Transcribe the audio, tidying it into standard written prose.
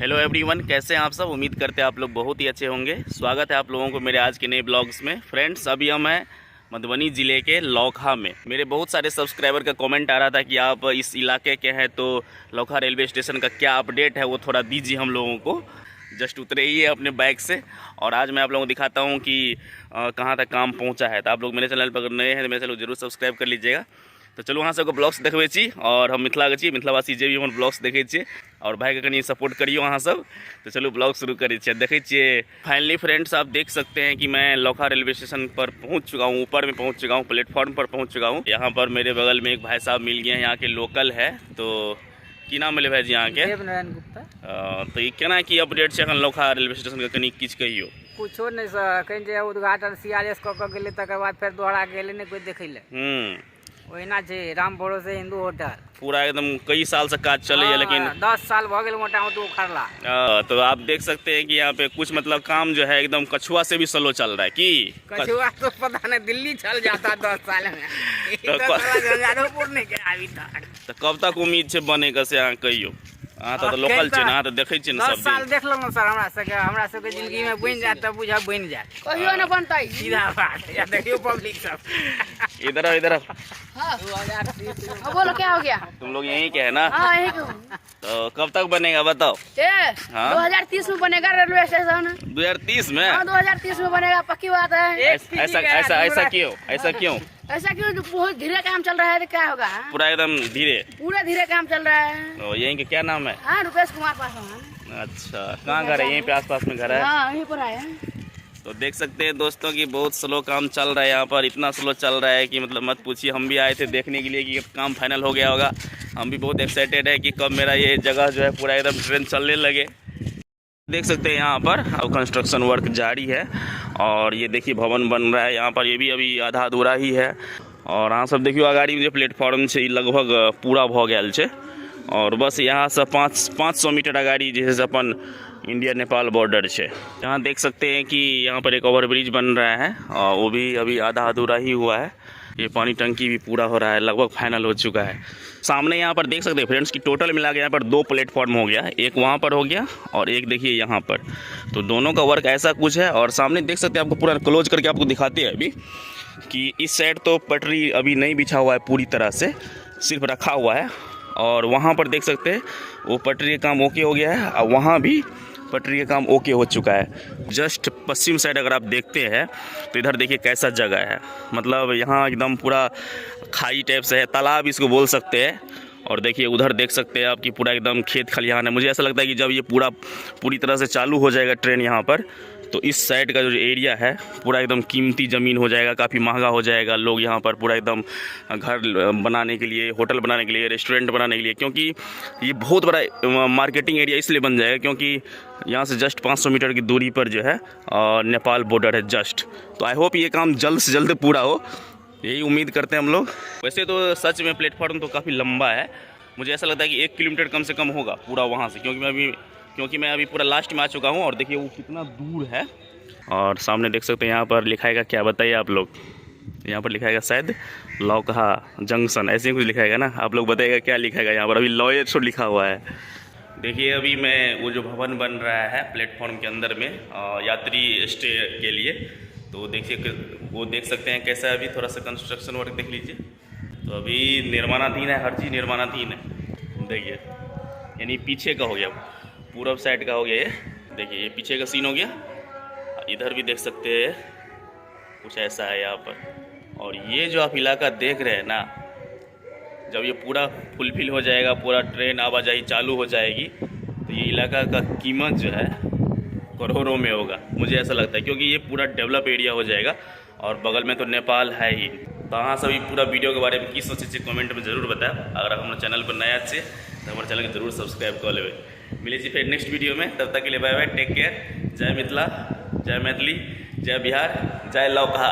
Hello everyone, कैसे हैं आप सब। उम्मीद करते हैं आप लोग बहुत ही अच्छे होंगे। स्वागत है आप लोगों को मेरे आज के नए ब्लॉग्स में। फ्रेंड्स, अभी हम हैं मधुबनी ज़िले के लौकहा में। मेरे बहुत सारे सब्सक्राइबर का कमेंट आ रहा था कि आप इस इलाके के हैं, तो लौकहा रेलवे स्टेशन का क्या अपडेट है वो थोड़ा दीजिए हम लोगों को। जस्ट उतरे ही है अपने बाइक से और आज मैं आप लोगों को दिखाता हूँ कि कहाँ तक काम पहुँचा है। तो आप लोग मेरे चैनल पर अगर नए हैं तो मेरे चैनल जरूर सब्सक्राइब कर लीजिएगा। तो चलो वहाँ सबको ब्लॉग्स देखबे छी और हम मिथिलावासी जे भी हम ब्लॉग्स देखे छे और भाई के कनी सपोर्ट करियो वहाँ सब। तो चलो ब्लॉग शुरू करिए छे। देखे छे फाइनली फ्रेंड्स, आप देख सकते हैं कि मैं लौकहा रेलवे स्टेशन पर पहुँच चुका हूँ, ऊपर में पहुँच चुका हूँ, प्लेटफॉर्म पर पहुँच चुका हूँ। यहाँ पर मेरे बगल में एक भाई साहब मिल गए हैं, यहाँ के लोकल है। तो की नाम मिले भाई जी यहाँ के? देवनारायण गुप्ता। तो ये केना की अपडेट छै अखन लौकहा रेलवे स्टेशन के, कनी किछ कहियो। कुछो नहीं सर, कहीं जे उद्घाटन CRS कऽ गेलै तकर बाद फिर दोहरा गेलै नहीं कोई देखै ले। ओहिना छै राम भरोसे हिंदू होटल पूरा एकदम कई साल से काज चले है, लेकिन 10 साल भ गेल मोटा मोटी उखड़ला। तो आप देख सकते हैं कि यहाँ पे कुछ मतलब काम जो है एकदम कछुआ से भी स्लो चल रहा है। कि कछुआ तो पता नहीं दिल्ली चल जाता 10 साल में। झंझारपुर नहीं गया अभी तक। तो कब तक उम्मीद है बनेगा से अहाँ कहियो? अहाँ तो लोकल छै ना, तो देखे छी ना सब 10 साल देख लो सर। हमरा सबके जिंदगी में बन जाए तब बुझा बन जाए, कहियो न बनतै सीधा बात। या देखियो पब्लिक सब इधर इधर। हाँ। बोलो क्या हो गया? तुम लोग यहीं के है ना? हाँ यहीं के। तो कब तक बनेगा बताओ? हाँ? 2030 में बनेगा रेलवे स्टेशन। 2030 में? हाँ 2030 में बनेगा, पक्की बात है। ऐसा क्यों? ऐसा क्यों? ऐसा क्यों? बहुत धीरे काम चल रहा है तो क्या होगा? पूरा एकदम धीरे? पूरा धीरे काम चल रहा है। तो यहीं के क्या नाम है? हाँ रुपेश कुमार पासवान। अच्छा, कहाँ घर है? यहीं पे आसपास में घर है? हाँ यहीं पर है। तो देख सकते हैं दोस्तों कि बहुत स्लो काम चल रहा है यहाँ पर। इतना स्लो चल रहा है कि मतलब मत पूछिए। हम भी आए थे देखने के लिए कि काम फाइनल हो गया होगा। हम भी बहुत एक्साइटेड है कि कब मेरा ये जगह जो है पूरा एकदम ट्रेन चलने लगे। देख सकते हैं यहाँ पर अब कंस्ट्रक्शन वर्क जारी है और ये देखिए भवन बन रहा है यहाँ पर। ये भी अभी आधा अधूरा ही है। और अहाँ सब देखियो अगाड़ी जो प्लेटफॉर्म है लगभग पूरा भ गया है और बस यहाँ से 500 मीटर अगाड़ी जैसे अपन इंडिया नेपाल बॉर्डर है। यहाँ देख सकते हैं कि यहाँ पर एक ओवरब्रिज बन रहा है और वो भी अभी आधा अधूरा ही हुआ है। ये पानी टंकी भी पूरा हो रहा है, लगभग फाइनल हो चुका है। सामने यहाँ पर देख सकते हैं फ्रेंड्स कि टोटल मिला के यहाँ पर 2 प्लेटफॉर्म हो गया। एक वहाँ पर हो गया और एक देखिए यहाँ पर। तो दोनों का वर्क ऐसा कुछ है। और सामने देख सकते हैं, आपको पूरा क्लोज करके आपको दिखाते हैं अभी कि इस साइड तो पटरी अभी नहीं बिछा हुआ है पूरी तरह से, सिर्फ रखा हुआ है। और वहाँ पर देख सकते हैं वो पटरी का काम ओके हो गया है और वहाँ भी पटरी का काम ओके हो चुका है। जस्ट पश्चिम साइड अगर आप देखते हैं तो इधर देखिए कैसा जगह है। मतलब यहाँ एकदम पूरा खाई टाइप से है, तालाब इसको बोल सकते हैं। और देखिए उधर देख सकते हैं आपकी पूरा एकदम खेत खलिहान है। मुझे ऐसा लगता है कि जब ये पूरी तरह से चालू हो जाएगा ट्रेन यहाँ पर, तो इस साइड का जो एरिया है पूरा एकदम कीमती ज़मीन हो जाएगा, काफ़ी महंगा हो जाएगा। लोग यहाँ पर पूरा एकदम घर बनाने के लिए, होटल बनाने के लिए, रेस्टोरेंट बनाने के लिए, क्योंकि ये बहुत बड़ा मार्केटिंग एरिया इसलिए बन जाएगा क्योंकि यहाँ से जस्ट 500 मीटर की दूरी पर जो है नेपाल बॉर्डर है जस्ट। तो आई होप ये काम जल्द से जल्द पूरा हो, यही उम्मीद करते हैं हम लोग। वैसे तो सच में प्लेटफॉर्म तो काफ़ी लंबा है। मुझे ऐसा लगता है कि 1 किलोमीटर कम से कम होगा पूरा वहाँ से, क्योंकि मैं अभी पूरा लास्ट में आ चुका हूँ। और देखिए वो कितना दूर है। और सामने देख सकते हैं यहाँ पर लिखाएगा, क्या बताइए आप लोग? यहाँ पर लिखाएगा शायद लौकहा जंक्शन, ऐसे ही कुछ लिखाएगा ना। आप लोग बताइएगा क्या लिखाएगा यहाँ पर? अभी लॉयर शो लिखा हुआ है। देखिए अभी मैं वो जो भवन बन रहा है प्लेटफॉर्म के अंदर में यात्री स्टे के लिए, तो देखिए वो देख सकते हैं कैसा है। अभी थोड़ा सा कंस्ट्रक्शन वर्क देख लीजिए। तो अभी निर्माणाधीन है, हर चीज़ निर्माणाधीन है। देखिए यानी पीछे का हो गया, पूरब साइड का हो गया ये। देखिए ये पीछे का सीन हो गया। इधर भी देख सकते हैं कुछ ऐसा है यहाँ पर। और ये जो आप इलाका देख रहे हैं ना, जब ये पूरा फुलफिल हो जाएगा, पूरा ट्रेन आवाजाही चालू हो जाएगी, तो ये इलाका का कीमत जो है करोड़ों में होगा, मुझे ऐसा लगता है। क्योंकि ये पूरा डेवलप एरिया हो जाएगा और बगल में तो नेपाल है ही। तो हाँ सभी पूरा वीडियो के बारे में की सोचे कमेंट में जरूर बताएं। अगर हमारे चैनल पर नया अच्छे तो हमारे चैनल को जरूर सब्सक्राइब कर लेवे। मिले जी फिर नेक्स्ट वीडियो में, तब तक के लिए बाय बाय, टेक केयर। जय मिथिला, जय मैथिली, जय बिहार, जय लौकहा।